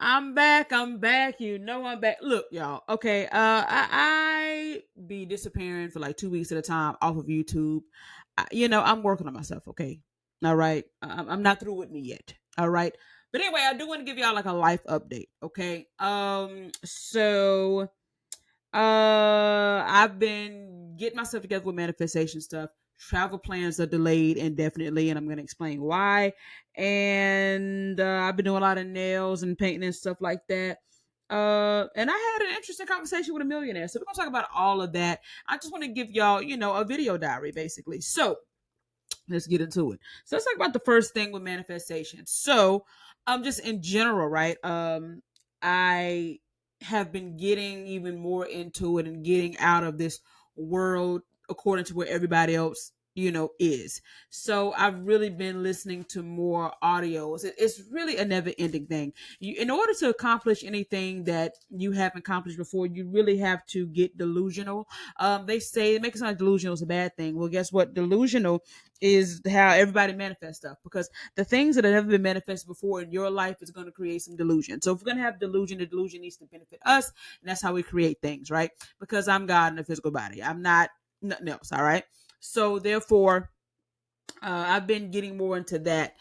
I'm back. I'm back. You know I'm back. Look, y'all. Okay. I be disappearing for like 2 weeks at a time off of YouTube. I'm working on myself. Okay. All right. I'm not through with me yet. All right. But anyway, I do want to give y'all like a life update. Okay. I've been getting myself together with manifestation stuff. Travel plans are delayed indefinitely, and I'm going to explain why. And I've been doing a lot of nails and painting and stuff like that. And I had an interesting conversation with a millionaire. So we're going to talk about all of that. I just want to give y'all, a video diary, basically. So let's get into it. So let's talk about the first thing with manifestation. So, just in general, right? I have been getting even more into it and getting out of this world according to where everybody else, is. So I've really been listening to more audios. It's really a never ending thing. In order to accomplish anything that you haven't accomplished before, you really have to get delusional. They say it makes it sound like delusional is a bad thing. Well, guess what? Delusional is how everybody manifests stuff, because the things that have never been manifested before in your life is going to create some delusion. So if we're going to have delusion, the delusion needs to benefit us, and that's how we create things, right? Because I'm God in a physical body. I'm not nothing else. All right. So therefore, I've been getting more into that.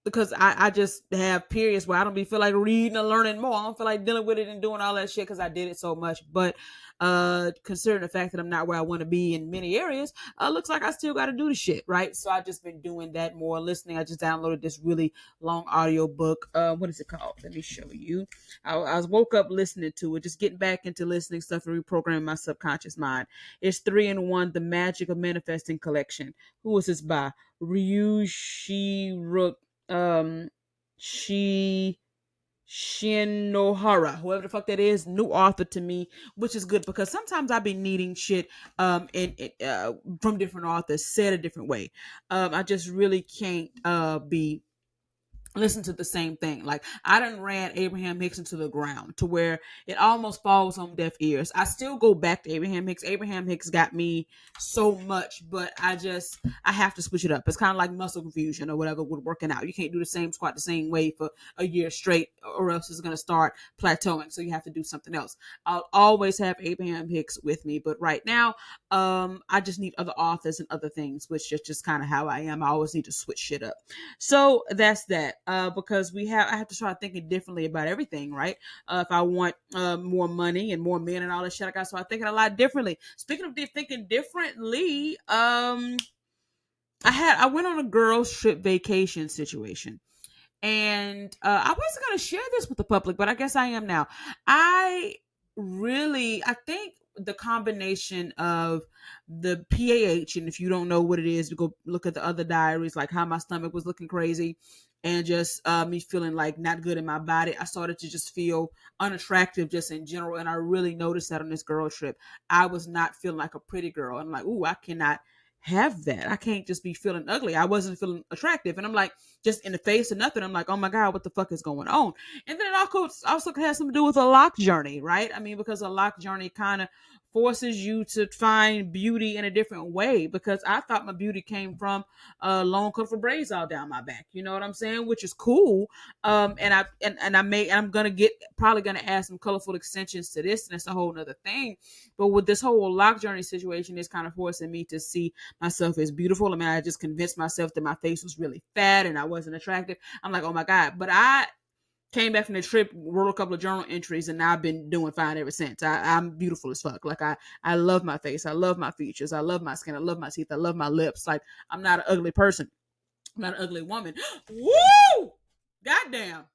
Because I just have periods where I don't be feel like reading or learning more. I don't feel like dealing with it and doing all that shit because I did it so much. But considering the fact that I'm not where I want to be in many areas, looks like I still got to do the shit, right? So I just been doing that more, listening. I just downloaded this really long audio book. What is it called? Let me show you. I woke up listening to it, just getting back into listening stuff and reprogramming my subconscious mind. It's 3-in-1: The Magic of Manifesting Collection. Who is this by? Ryushi she Shinohara, whoever the fuck that is, new author to me, which is good because sometimes I be needing shit from different authors said a different way. I just really can't be listen to the same thing. Like I done ran Abraham Hicks into the ground to where it almost falls on deaf ears. I still go back to Abraham Hicks. Abraham Hicks got me so much, but I have to switch it up. It's kind of like muscle confusion or whatever with working out. You can't do the same squat the same way for a year straight, or else it's gonna start plateauing. So you have to do something else. I'll always have Abraham Hicks with me, but right now, I just need other authors and other things, which is just kind of how I am. I always need to switch shit up. So that's that. Because I have to start thinking differently about everything, right? If I want more money and more men and all that shit, I got to start thinking a lot differently. Speaking of thinking differently, I went on a girls trip vacation situation, and I wasn't gonna share this with the public, but I guess I am now. I think the combination of the PAH, and if you don't know what it is, you go look at the other diaries, like how my stomach was looking crazy, and just me feeling like not good in my body. I started to just feel unattractive just in general, and I really noticed that on this girl trip. I was not feeling like a pretty girl. I'm like, ooh, I cannot have that. I can't just be feeling ugly. I wasn't feeling attractive, and I'm like, just in the face of nothing. I'm like, oh my God, what the fuck is going on? And then it also has something to do with a lock journey, right? I mean, because a lock journey kind of forces you to find beauty in a different way, because I thought my beauty came from long colorful braids all down my back. You know what I'm saying? Which is cool. I'm gonna get probably gonna add some colorful extensions to this, and it's a whole nother thing. But with this whole lock journey situation, it's kind of forcing me to see myself as beautiful. I mean, I just convinced myself that my face was really fat and I wasn't attractive. I'm like, oh my God. But I came back from the trip, wrote a couple of journal entries, and now I've been doing fine ever since. I'm beautiful as fuck. Like I love my face. I love my features. I love my skin. I love my teeth. I love my lips. Like I'm not an ugly person. I'm not an ugly woman. Woo! Goddamn.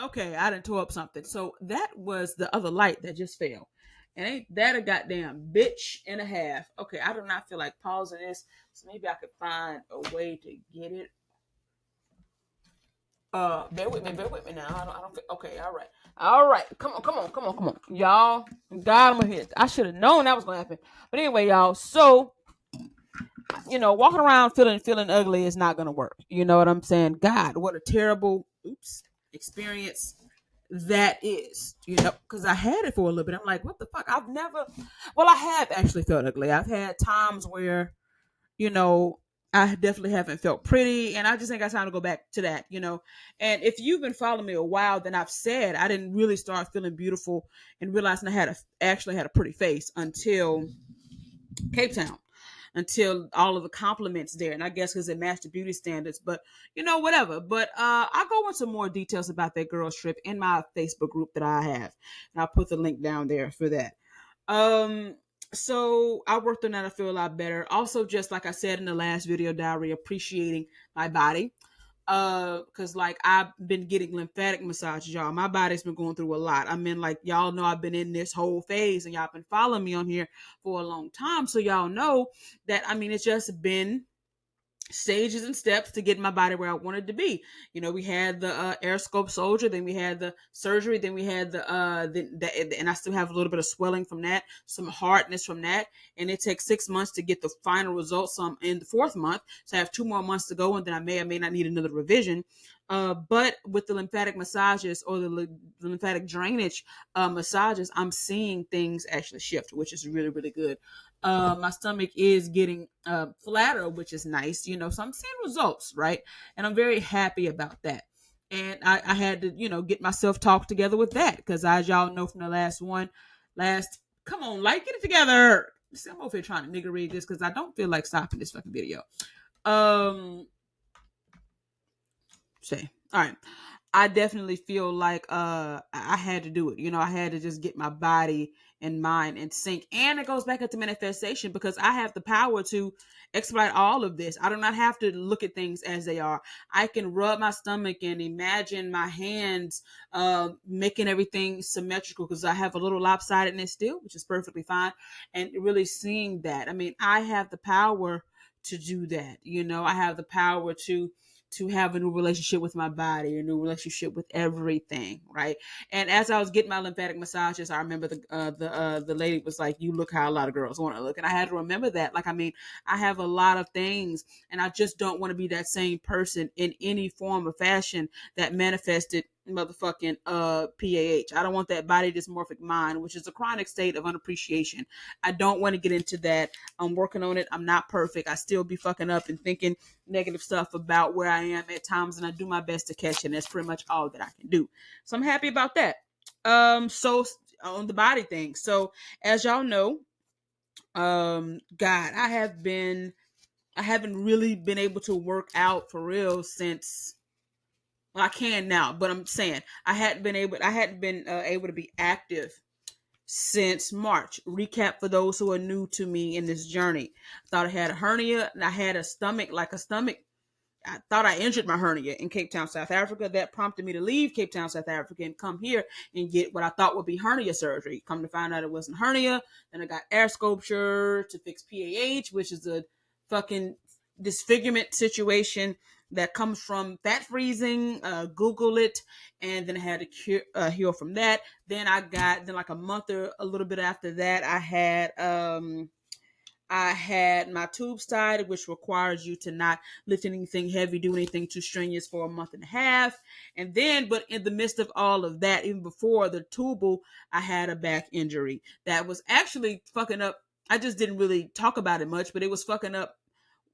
Okay, I done tore up something. So that was the other light that just fell. And ain't that a goddamn bitch and a half? Okay, I do not feel like pausing this, so maybe I could find a way to get it. Bear with me now. I don't feel, okay, all right. Come on, y'all. God, I'm gonna hit. I should have known that was gonna happen. But anyway, y'all. So walking around feeling ugly is not gonna work. You know what I'm saying? God, what a terrible experience that is, because I had it for a little bit. I'm like, what the fuck? I have actually felt ugly. I've had times where, you know, I definitely haven't felt pretty, and I just ain't got time to go back to that, And if you've been following me a while, then I've said I didn't really start feeling beautiful and realizing I actually had a pretty face until Cape Town, until all of the compliments there, and I guess because it matched the beauty standards. But whatever. But I'll go into more details about that girls trip in my Facebook group that I have, and I'll put the link down there for that. Um, so I worked on that. I feel a lot better. Also, just like I said in the last video diary, appreciating my body. Because like I've been getting lymphatic massages, y'all. My body's been going through a lot. I mean, like y'all know I've been in this whole phase, and y'all been following me on here for a long time. So y'all know that it's just been stages and steps to get my body where I wanted to be. We had the AirScope Soldier, then we had the surgery, then we had and I still have a little bit of swelling from that, some hardness from that, and it takes 6 months to get the final results. I'm in the fourth month, so I have 2 more months to go, and then I may or may not need another revision. But with the lymphatic massages or the lymphatic drainage massages, I'm seeing things actually shift, which is really, really good. My stomach is getting flatter, which is nice, so I'm seeing results, right? And I'm very happy about that. And I had to, get myself talked together with that, because as y'all know from the come on, like, get it together. See, I'm over here trying to nigger read this because I don't feel like stopping this fucking video. Say, all right. I definitely feel like I had to do it. I had to just get my body and mind in sync. And it goes back into manifestation, because I have the power to expedite all of this. I do not have to look at things as they are. I can rub my stomach and imagine my hands making everything symmetrical, because I have a little lopsidedness still, which is perfectly fine. And really seeing that. I have the power to do that. I have the power to have a new relationship with my body, a new relationship with everything, right? And as I was getting my lymphatic massages, I remember the lady was like, "You look how a lot of girls want to look," and I had to remember that. Like, I have a lot of things, and I just don't want to be that same person in any form or fashion that manifested motherfucking PAH. I don't want that body dysmorphic mind, which is a chronic state of unappreciation. I don't want to get into that. I'm working on it. I'm not perfect. I still be fucking up and thinking negative stuff about where I am at times, and I do my best to catch it. And that's pretty much all that I can do. So I'm happy about that. So on the body thing. So as y'all know, God, I haven't really been able to work out for real since. Well, I can now, but I'm saying I hadn't been able to be active since March. Recap for those who are new to me in this journey. I thought I had a hernia, and I had a stomach. I thought I injured my hernia in Cape Town, South Africa. That prompted me to leave Cape Town, South Africa, and come here and get what I thought would be hernia surgery. Come to find out it wasn't hernia. Then I got air sculpture to fix PAH, which is a fucking disfigurement situation that comes from fat freezing. Google it, and then I had to heal from that. Then like a month or a little bit after that, I had my tubes tied, which requires you to not lift anything heavy, do anything too strenuous for a month and a half. And then, but in the midst of all of that, even before the tubal, I had a back injury that was actually fucking up. I just didn't really talk about it much, but it was fucking up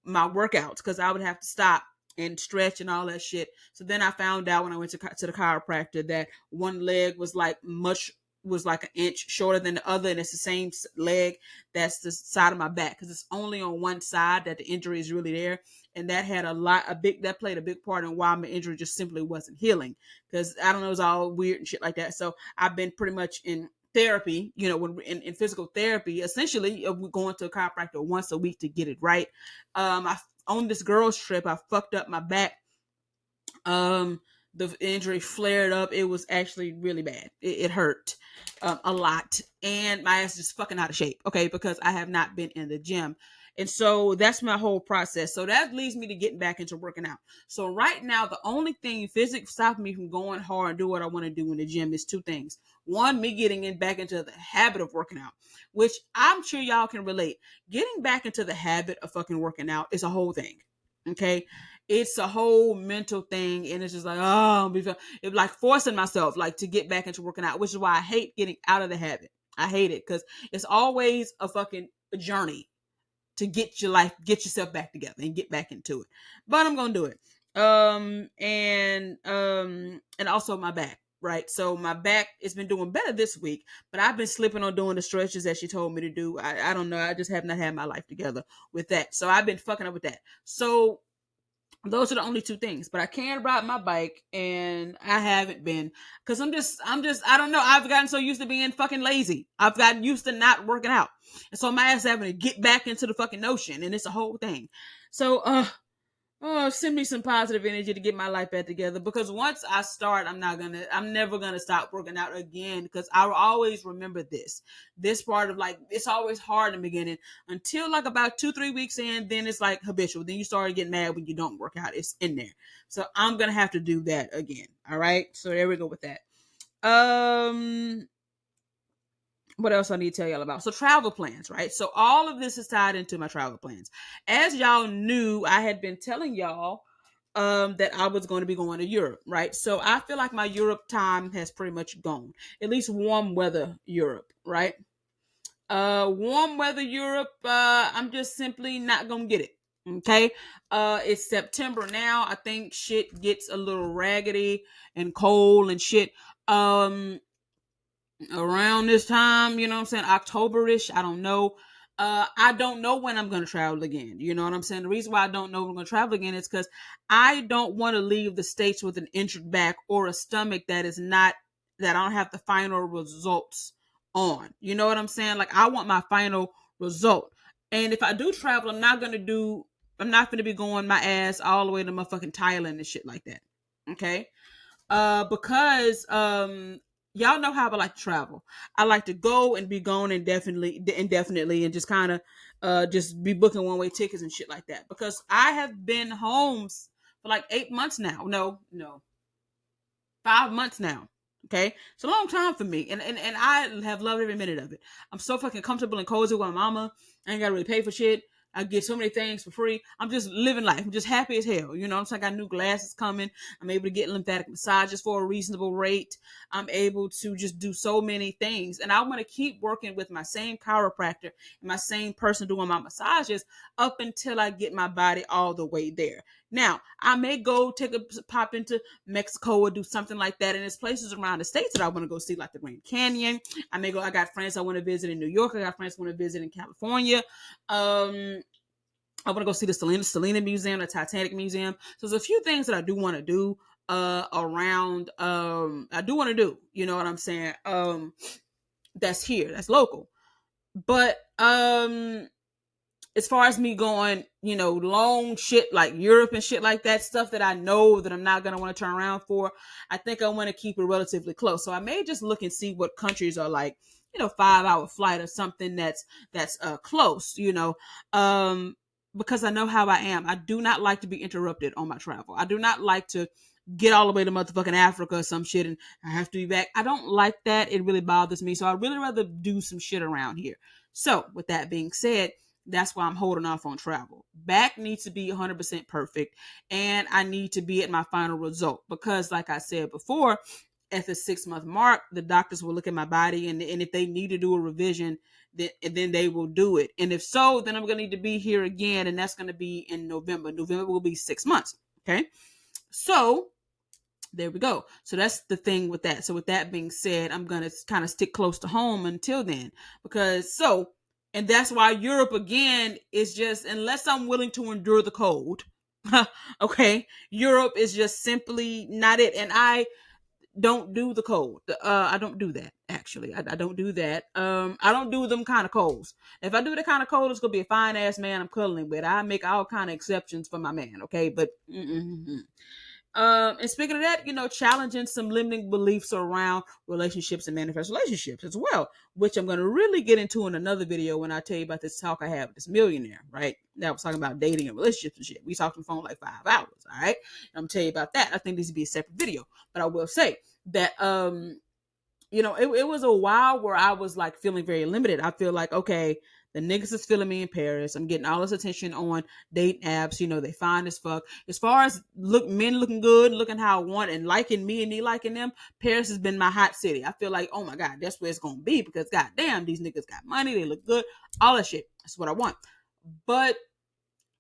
my workouts, because I would have to stop and stretch and all that shit. So then I found out when I went to the chiropractor that one leg was like an inch shorter than the other, and it's the same leg that's the side of my back, because it's only on one side that the injury is really there. And that played a big part in why my injury just simply wasn't healing, because I don't know, it was all weird and shit like that. So I've been pretty much in therapy, when in physical therapy, essentially we're going to a chiropractor once a week to get it right. On this girls trip, I fucked up my back. The injury flared up. It was actually really bad. It hurt a lot, and my ass is just fucking out of shape. Okay, because I have not been in the gym. And so that's my whole process. So that leads me to getting back into working out. So right now, the only thing physically stopping me from going hard and do what I want to do in the gym is two things. One, me getting back into the habit of working out, which I'm sure y'all can relate. Getting back into the habit of fucking working out is a whole thing. Okay, it's a whole mental thing, and it's just like, oh, it's like forcing myself like to get back into working out, which is why I hate getting out of the habit. I hate it, because it's always a fucking journey. to get yourself back together and get back into it. But I'm gonna do it. And also my back, right? So my back has been doing better this week, but I've been slipping on doing the stretches that she told me to do. I don't know. I just have not had my life together with that. So I've been fucking up with that. So those are the only two things. But I can ride my bike, and I haven't been because I don't know. I've gotten so used to being fucking lazy. I've gotten used to not working out, and so my ass having to get back into the fucking notion, and it's a whole thing. So send me some positive energy to get my life back together, because once I start, I'm never gonna stop working out again, because I'll always remember this part of, like, it's always hard in the beginning until like about 2-3 weeks in, then it's like habitual. Then you start getting mad when you don't work out. It's in there. So I'm gonna have to do that again. All right. So there we go with that. What else I need to tell y'all about? So travel plans, right? So all of this is tied into my travel plans. As y'all knew, I had been telling y'all that I was going to be going to Europe, right? So I feel like my Europe time has pretty much gone. At least warm weather Europe, right? Warm weather Europe, I'm just simply not gonna get it. Okay. It's September now. I think shit gets a little raggedy and cold and shit. Around this time, you know what I'm saying? October-ish, I don't know. I don't know when I'm going to travel again. You know what I'm saying? The reason why I don't know when I'm going to travel again is because I don't want to leave the States with an injured back or a stomach that I don't have the final results on. You know what I'm saying? Like, I want my final result. And if I do travel, I'm not going to be going my ass all the way to motherfucking Thailand and shit like that. Okay? Because y'all know how I like to travel. I like to go and be gone indefinitely, and just kind of just be booking one way tickets and shit like that. Because I have been home for like 8 months now. No, 5 months now. Okay, it's a long time for me, and I have loved every minute of it. I'm so fucking comfortable and cozy with my mama. I ain't gotta really pay for shit. I get so many things for free. I'm just living life. I'm just happy as hell. You know what I'm saying? I got new glasses coming. I'm able to get lymphatic massages for a reasonable rate. I'm able to just do so many things. And I want to keep working with my same chiropractor and my same person doing my massages up until I get my body all the way there. Now, I may go take a pop into Mexico or do something like that. And there's places around the States that I want to go see, like the Grand Canyon. I got friends I want to visit in New York. I got friends I want to visit in California. I want to go see the Selena Museum, the Titanic Museum. So there's a few things that I do want to do around I do want to do, you know what I'm saying? That's here, that's local. But as far as me going, long shit like Europe and shit like that, stuff that I know that I'm not gonna want to turn around for, I think I want to keep it relatively close. So I may just look and see what countries are like, 5-hour flight or something that's close, because I know how I am. I do not like to be interrupted on my travel. I do not like to get all the way to motherfucking Africa or some shit and I have to be back. I don't like that. It really bothers me. So I'd really rather do some shit around here. So with that being said, that's why I'm holding off on travel. Back needs to be 100% perfect, and I need to be at my final result, because like I said before, at the 6-month mark, the doctors will look at my body, and if they need to do a revision, then they will do it. And if so, then I'm going to need to be here again, and that's going to be in November. November will be 6 months. Okay. So there we go. So that's the thing with that. So with that being said, I'm going to kind of stick close to home until then, and that's why Europe again is just, unless I'm willing to endure the cold, okay, Europe is just simply not it. And I don't do the cold. I don't do that, actually. I don't do that. I don't do them kind of colds. If I do the kind of cold, it's gonna be a fine ass man I'm cuddling with. I make all kind of exceptions for my man, okay? But and speaking of that, challenging some limiting beliefs around relationships and manifest relationships as well, which I'm going to really get into in another video when I tell you about this talk I had with this millionaire, right? That was talking about dating and relationships and shit. We talked on the phone like 5 hours, all right? And I'm telling you about that. I think this would be a separate video, but I will say that, it was a while where I was like feeling very limited. I feel like, okay, the niggas is feeling me in Paris. I'm getting all this attention on dating apps. They fine as fuck. As far as men looking good, looking how I want, and liking me and me liking them, Paris has been my hot city. I feel like, oh my God, that's where it's going to be, because goddamn, these niggas got money. They look good. All that shit. That's what I want. but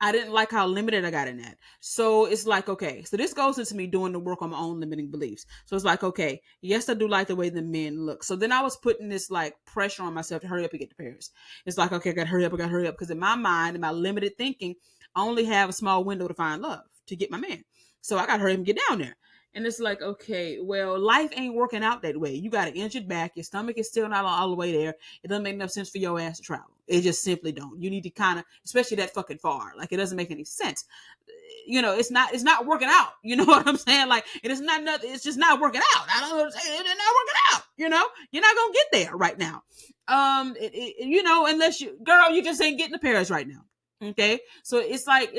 I didn't like how limited I got in that. So it's like, okay, so this goes into me doing the work on my own limiting beliefs. So it's like, okay, yes, I do like the way the men look. So then I was putting this like pressure on myself to hurry up and get to Paris. It's like, okay, I gotta hurry up, I gotta hurry up. Because in my mind, in my limited thinking, I only have a small window to find love to get my man. So I gotta hurry up and get down there. And it's like, okay, well, life ain't working out that way. You got an injured back. Your stomach is still not all the way there. It doesn't make enough sense for your ass to travel. It just simply don't. You need to kind of, especially that fucking far. Like, it doesn't make any sense. It's not working out. You know what I'm saying? Like, it is not nothing. It's just not working out. I don't know what to say. It's not working out. You're not gonna get there right now. Unless you just ain't getting to Paris right now. Okay, so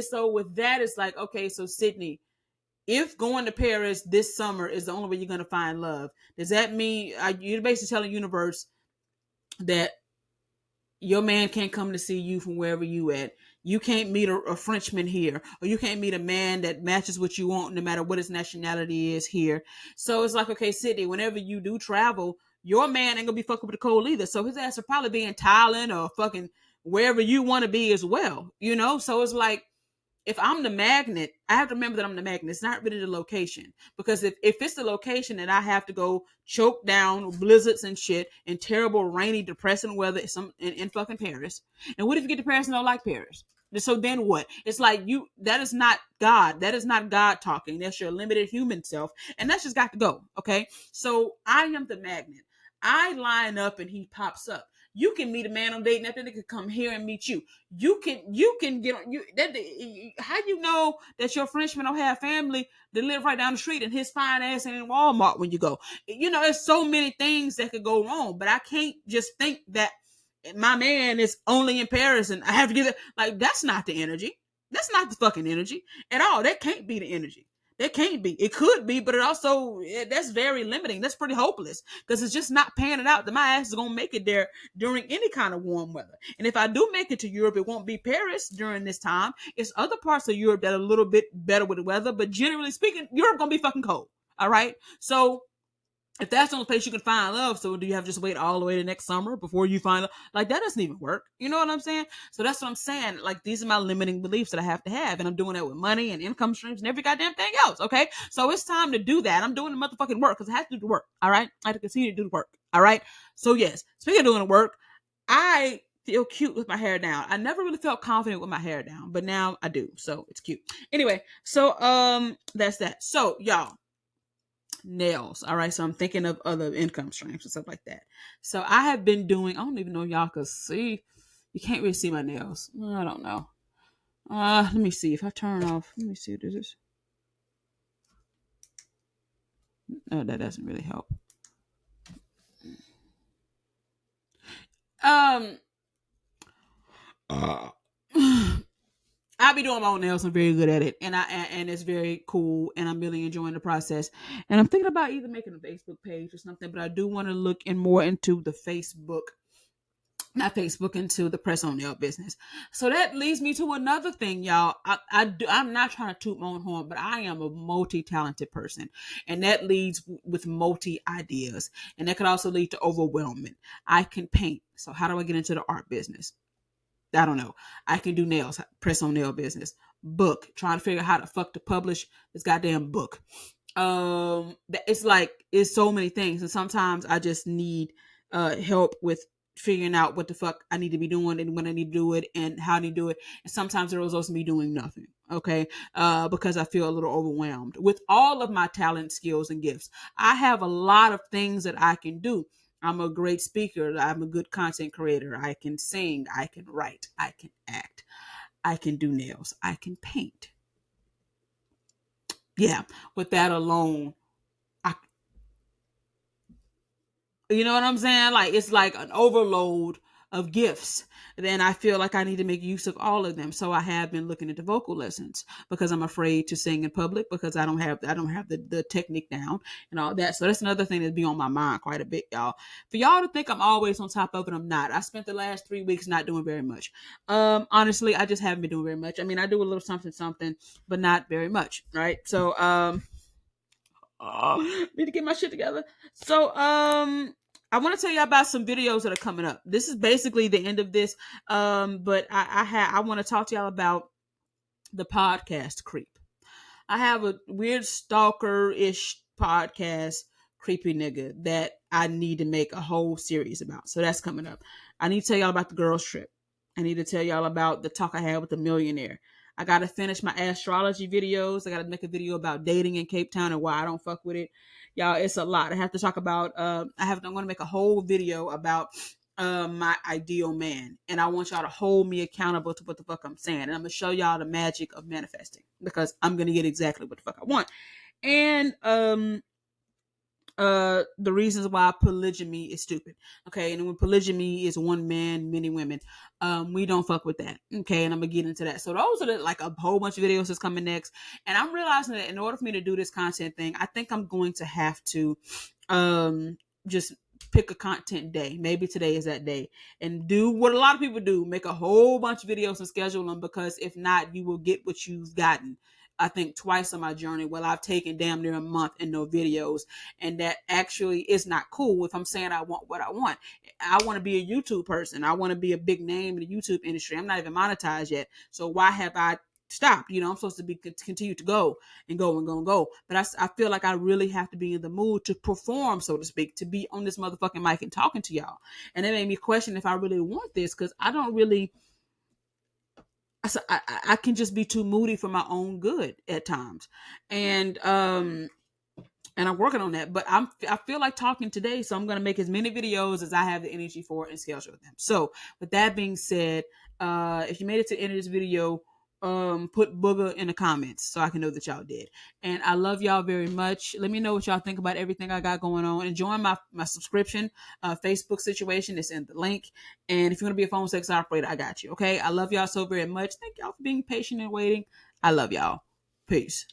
so with that, it's like, okay, so Sydney, if going to Paris this summer is the only way you're going to find love, does that mean you're basically telling the universe that your man can't come to see you from wherever you at? You can't meet a Frenchman here, or you can't meet a man that matches what you want, no matter what his nationality is here. So it's like, okay, Sydney, whenever you do travel, your man ain't gonna be fucking with the cold either. So his ass will probably be in Thailand or fucking wherever you want to be as well. So it's like, if I'm the magnet, I have to remember that I'm the magnet. It's not really the location. Because if it's the location and I have to go choke down blizzards and shit and terrible, rainy, depressing weather in fucking Paris. And what if you get to Paris and don't like Paris? So then what? It's like that is not God. That is not God talking. That's your limited human self. And that's just got to go. Okay. So I am the magnet. I line up and he pops up. You can meet a man on dating app, and they could come here and meet you. You can get on you that how you know that your Frenchman don't have family that live right down the street and his fine ass ain't in Walmart when you go. There's so many things that could go wrong, but I can't just think that my man is only in Paris and I have to get it. Like, that's not the energy. That's not the fucking energy at all. That can't be the energy. That can't be. It could be, but that's very limiting. That's pretty hopeless because it's just not panning out that my ass is gonna make it there during any kind of warm weather. And if I do make it to Europe, it won't be Paris during this time. It's other parts of Europe that are a little bit better with the weather, but generally speaking, Europe gonna be fucking cold. All right. So if that's the only place you can find love, so do you have to just wait all the way to next summer before you find love? Like, that doesn't even work. You know what I'm saying? So that's what I'm saying. Like, these are my limiting beliefs that I have to have. And I'm doing that with money and income streams and every goddamn thing else. Okay. So it's time to do that. I'm doing the motherfucking work because I have to do the work. All right. I have to continue to do the work. All right. So yes, speaking of doing the work, I feel cute with my hair down. I never really felt confident with my hair down, but now I do. So it's cute. Anyway, so that's that. So y'all, nails. All right. So I'm thinking of other income streams and stuff like that. So I have been doing, I don't even know if y'all can see. You can't really see my nails. I don't know. Let me see if I turn off. Let me see. Does this? No, that doesn't really help. Um, uh, I'll be doing my own nails. I'm very good at it, and it's very cool, and I'm really enjoying the process. And I'm thinking about either making a Facebook page or something, but I do want to look more into the Facebook, not Facebook, into the press on nail business. So that leads me to another thing, y'all. I'm not trying to toot my own horn, but I am a multi-talented person, and that leads with multi ideas, and that could also lead to overwhelming. I can paint, so how do I get into the art business? I don't know. I can do nails, press on nail business, book, trying to figure out how the fuck to publish this goddamn book. It's so many things, and sometimes I just need help with figuring out what the fuck I need to be doing and when I need to do it and how I need to do it. And sometimes it results in me doing nothing. Okay, because I feel a little overwhelmed with all of my talent, skills, and gifts. I have a lot of things that I can do. I'm a great speaker. I'm a good content creator. I can sing. I can write. I can act. I can do nails. I can paint. Yeah, with that alone, I, you know what I'm saying? Like, it's like an overload of gifts. Then I feel like I need to make use of all of them. So I have been looking into vocal lessons because I'm afraid to sing in public because I don't have the technique down and all that. So that's another thing that's be on my mind quite a bit, y'all. For y'all to think I'm always on top of it, I'm not. I spent the last 3 weeks not doing very much. Honestly, I just haven't been doing very much. I mean, I do a little something, but not very much, right? So need to get my shit together. So I want to tell you about some videos that are coming up. This is basically the end of this. But I want to talk to y'all about the podcast Creep. I have a weird stalker-ish podcast creepy nigga that I need to make a whole series about. So that's coming up. I need to tell y'all about the girls trip. I need to tell y'all about the talk I had with the millionaire. I gotta finish my astrology videos. I gotta make a video about dating in Cape Town and why I don't fuck with it. Y'all, it's a lot. I have to talk about I'm gonna make a whole video about my ideal man, and I want y'all to hold me accountable to what the fuck I'm saying, and I'm gonna show y'all the magic of manifesting, because I'm gonna get exactly what the fuck I want. And the reasons why polygamy is stupid. Okay, and when polygamy is one man, many women, we don't fuck with that. Okay, and I'm gonna get into that. So those are like a whole bunch of videos that's coming next. And I'm realizing that in order for me to do this content thing, I think I'm going to have to just pick a content day. Maybe today is that day, and do what a lot of people do: make a whole bunch of videos and schedule them, because if not, you will get what you've gotten. I think twice on my journey. Well, I've taken damn near a month and no videos, and that actually is not cool. If I'm saying I want what I want to be a YouTube person. I want to be a big name in the YouTube industry. I'm not even monetized yet, so why have I stopped? I'm supposed to be continue to go and go and go and go. But I feel like I really have to be in the mood to perform, so to speak, to be on this motherfucking mic and talking to y'all. And it made me question if I really want this, because I don't really. I can just be too moody for my own good at times, and I'm working on that. But I feel like talking today, so I'm gonna make as many videos as I have the energy for and schedule with them. So with that being said, if you made it to the end of this video, put booger in the comments so I can know that y'all did. And I love y'all very much. Let me know what y'all think about everything I got going on, and join my subscription Facebook situation. It's in the link. And if you want to be a phone sex operator, I got you. Okay, I love y'all so very much. Thank y'all for being patient and waiting. I love y'all. Peace.